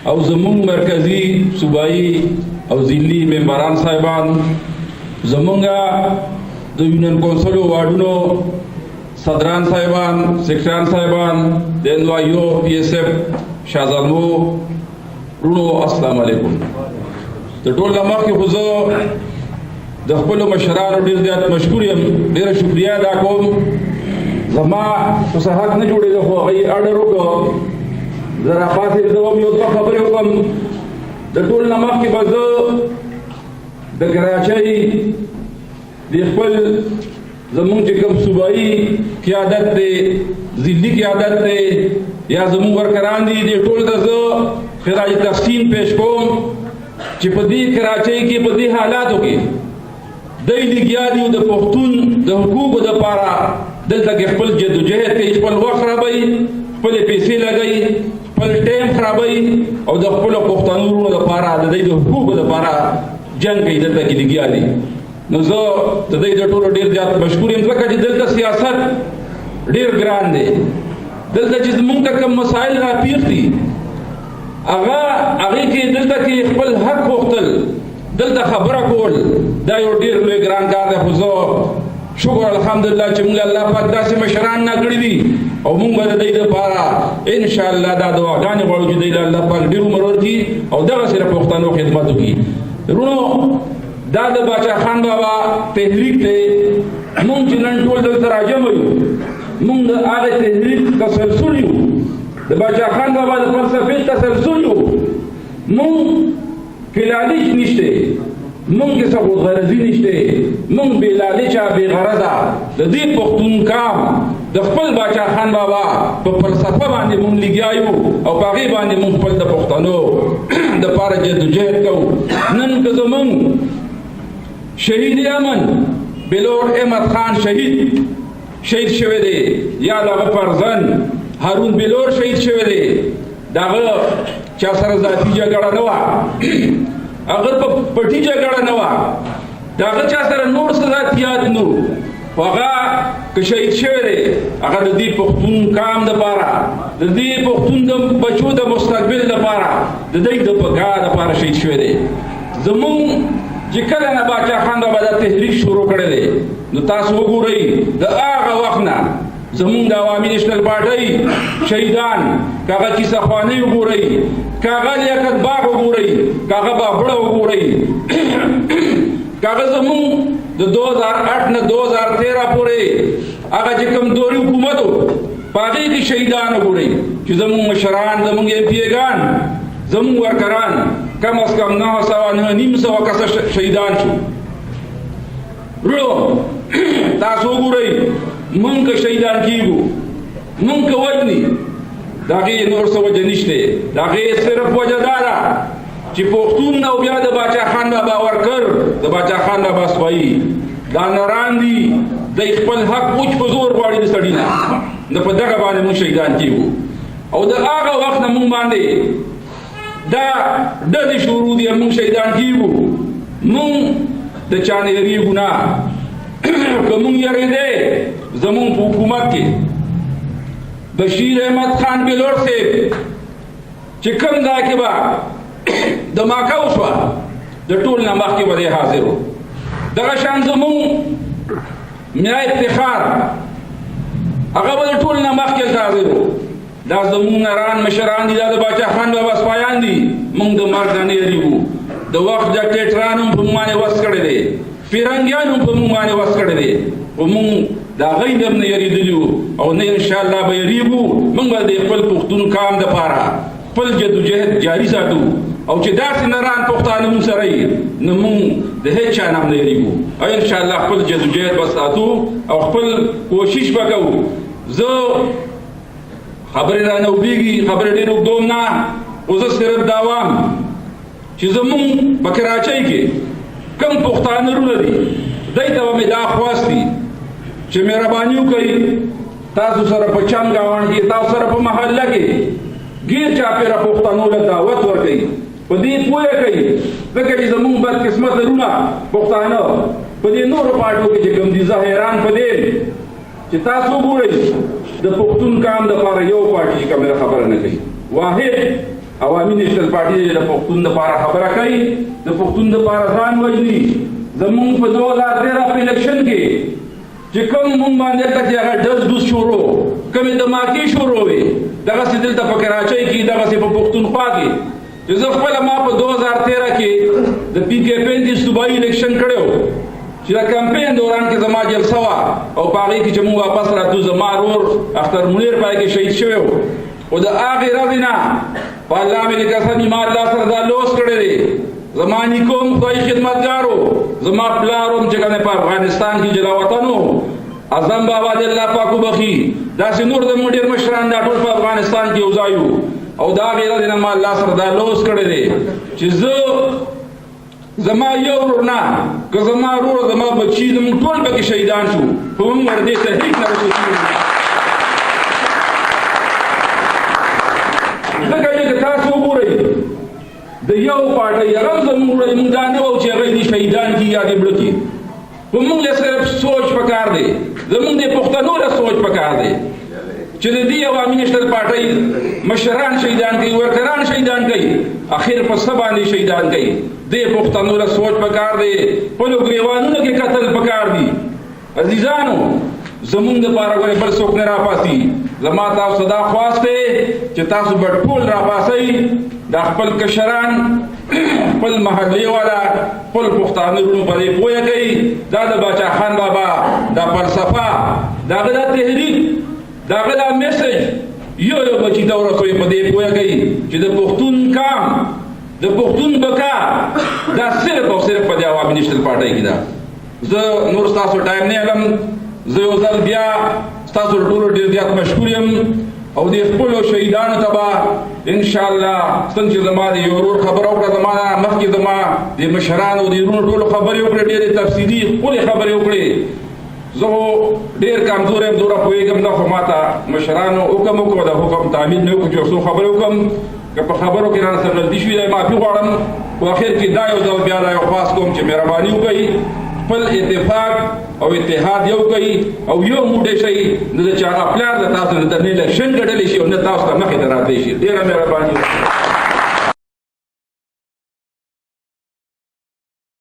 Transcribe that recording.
او زمون مرکزی صوبایي او ضلعي ممبران صاحبان، زمونږه د یونین کونسل واډونو صدران صاحبان، سیکرټریان صاحبان، د NYO PSF شازلمو ورونو، السلام علیکم. د ټول نه مخکې خو زه د خپلو مشرانو ډېر زیات مشکور یم، ډېره شکریه ادا کوم. زما خو صحت نه جوړېده خو هغوی اډر وکړو، زه راپاڅېدم یو دوه خبرې وکړم. د ټول نه مخکې به زه د کراچۍ د خپل زمونږ چې کوم صوبایي قیادت دی، ضلعي قیادت دی یا زمونږ ورکران دي، دې ټول ته زه خراج تحسین پیش کوم چې په دې کراچۍ کې په دې حالاتو کې دی لګیا دي د پښتون د حقوقو دپاره دلته کې خپل جدوجهد کوي، خپل وخت خرابوي، خپلې پیسې لګوي، خپل ټایم خرابوي او د خپلو پښتنو وروڼو دپاره د دوی د حقوقو دپاره جنګ کوي، دلته کې لګیا دي. نو زه د دوی د ټولو ډېر زیات مشکور یم، ځکه چې دلته سیاست ډېر ګران دی. دلته چې زمونږ ته کوم مسایل راپېښ دي هغې کې دلته کې خپل حق غوښتل، دلته خبره کول، دا یو ډېر لوی ګران کار دی. خو زه شکر الحمدلله چې موږ الله پاک داسې مشران ناکړي دي او موږ به د دوی دپاره انشاءالله دا دعاګانې غواړو چې دوی له الله پاک ډېر عمر ورکړي او دغسې د پښتنو خدمت وکړي. وروڼو، دا د باچا خان بابا تحریک دی. موږ چې نن ټول دلته راجمع یو، موږ د هغې تحریک تسلسل یو، د باچا خان بابا د فلسفې تسلسل یو. موږ کې لالچ نشته، موږ کې څه خودغرضي نشته، موږ بې لالچه بې غرضه د دې پښتون کام د خپل باچا خان بابا په فلسفه باندې موږ لګیا یو او په هغې باندې موږ خپل د پښتنو دپاره جدوجهد کوو. نن که زموږ شهید امن بلور احمد خان شهید شوی دی، یا د هغه فرزند هارون بلور شهید شوی دی، د هغه چا سره ذاتي جګړه نه وه، هغه په پټي جګړه نه وه، د هغه چا سره نور څه ذاتیات نه وو، خو هغه که شهید شوی دی هغه د دې پښتون کام دپاره، د دې پښتون د بچو د مستقبل دپاره، د دوی د بقا دپاره شهید شوی دی. زمونږ چې کله نه باچا خان بابا دا تحریک شروع کړی دی، نو تاسو وګورئ د هغه وخت نه زمونږ د عوامي نیشنل پارټۍ شهیدان، که هغه کیسه خوانۍ وګورئ، که هغه لیاقت باغ وګورئ، که هغه بابړه وګورئ، که هغه زمونږ د 2008 نه 2013 پورې هغه چې کوم دوري حکومت و په هغې کې شهیدان وګورئ چې زمونږ مشران، زمونږ MPA-ګان، زمونږ ورکران کم از کم 900 کسه شهیدان شو. وروڼو، تاسو وګورئ مونږ که شهیدان کیږو، مونږ که وجني، د هغې نور څه وجه نشته، د هغې صرف وجه دا ده چې پښتون او بیا د باچا خان بابا ورکر، د باچا خان بابا سپایي دا نران دي، دی خپل حق اوچ په زور غواړي د سړي نه، نو په دغه باندې مونږ شهیدان کیږو. او د هغه وخت نه مونږ باندې دا ډلې شروع دي، مونږ شهیدان کیږو، مونږ د چا نه یریږو نه. که مونږ یریدی زمونږ په حکومت کې بشیر احمد خان بلور صاحب چې کوم ځای کې به دماکه وشوه د ټول نه مخکې به دی حاضر و. دغه شان زمونږ میا افتخار هغه به د ټول نه مخکې هلته حاضر و. دا زمونږ نران مشران دي، دا د باچا خان بابا سپایان دي، مونږ د مرګ نه نه یریږو. د وخت ډاکټران هم په موږ باندې وس کړی دی، فرنګیان هم په موږ باندې وس کړی دی، خو مونږ د هغوی نه هم نه یریدلي وو او نه انشاءالله به یریږو. مونږ به د خپل پښتون کام دپاره خپل جدوجهد جاري ساتو او چې داسې نران پښتانه مونږ سره یي نو مونږ د هېڅ چا نه هم نه یریږو او انشاءالله خپل جدوجهد به ساتو او خپل کوشش به کوو. زه خبرې رانه اوږدېږي، خبرې ډېر اوږدوم نه، خو زه صرف دا وایم چې زمونږ په کراچۍ کې کوم پښتانه وروڼه دي، دوی ته به مې دا خواست دي چې مهرباني وکړئ تاسو سره په چم ګاونډ کې، تاسو سره په محله کې ګیر چاپېره پښتنو له دعوت ورکوئ، په دې پوهه کوي، ځکه چې زمونږ بدقسمته وروڼه پښتانه په دې نورو پارټیو کې چې کوم دي، زه حیران په دې چې تاسو وګورئ د پښتون کام دپاره یو پارټي چې کومه خبره نه کوي، واحد عوامي نېشنل پارټي د پښتون دپاره خبره کوي د پښتون دپاره ځان وژني زمونږ په 2013 په الیکشن کې چې کوم مونږ باندې هلته چې هغه ډز ډوز شروع کومې دماکې شروع وې دغسې دلته په کراچۍ کې دغسې په پښتونخوا کې چې زه خپله ما په 2013 کې د پی کې 35 صوبایي الیکشن کړی و چې د کمپین دوران کې زما جلسه وه او په هغې کې چې مونږ واپس راتلو زما ورور اختر منیر په هغې کې شهید شوی و او د هغې ورځې نه په الله مې قسم ما الله سره دا لوس کړی دی زما نیکو هم خدایي خدمتګار و زما پلار هم چې کوم په افغانستان کې جلا وطن و اعظم بابا دې الله پاک وبخي داسې نور زموږ ډېر مشران دا ټول په افغانستان کې یو ځای وو او د هغې ورځې نه ما الله سره دا لوس کړی دی چې زه زما یو ورور نه که زما ورور زما بچي زموږ ټول پکې شهیدان شو خو موږ ورته تحقیق نه رسېږو ځکه چې تاسو وګورئ د یو پارټۍ هغه زموږ وړی موږ دا نه وو چې هغوی دې شهیدان کړي یا دې مړه کړي خو موږ له صرف سوچ پکار دی زموږ د پښتنو له سوچ پکار دی چې د دې عوامي نېشنل پارټۍ مشران شهیدان کوي ورکران شهیدان کوي اخر په څه باندې شهیدان کوي دې پښتنو له سوچ پکار دی خپلو ګریوانونو کې قتل پکار دی عزیزانو زمونږ دپاره ولې بل څوک نه راپاسي زما تاسو ته دا خواست دی چې تاسو به ټول راپاسئ دا خپل کشران خپل محلې والا خپل پښتانه وروڼو په دې پوهه کوي دا د باچا خان بابا دا فلسفه د هغه دا تحریک د هغه دا میسج یو یو بچي ته ورسوي په دې پوهه کوي چې د پښتون کام د پښتون بقا دا صرف او صرف په دې عوامي نېشنل پارټۍ کې ده زه نور ستاسو ټایم نه علم زه یو ځل بیا ستاسو ټولو ډېر زیات مشکور یم او د خپلو شهیدانو ته به انشاءالله څنګه چې زما د یو ورور خبره وکړه زما نه مخکې زما د مشرانو د وروڼو ټولو خبرې وکړې ډېرې تفصیلي ښکلې خبرې وکړې زه خو ډېر کمزوری یم دومره پوهېږم دا خو ما ته مشرانو حکم وکړو د حکم تعمیل مې وکړو چې یو څو خبرې وکړم که په خبرو کې رانه سره غلطي شوي دی معافي غواړم خو اخر کې دا یو ځل بیا دا یو خواست کوم چې مهرباني وکړئ خپل اتفاق او اتحاد یو کوي او یو موټی شي نه د چا هغه پلار د تاسو نه الیکشن ګټلی شي او نه تاسو ته مخې ته راتلی شي ډېره مهرباني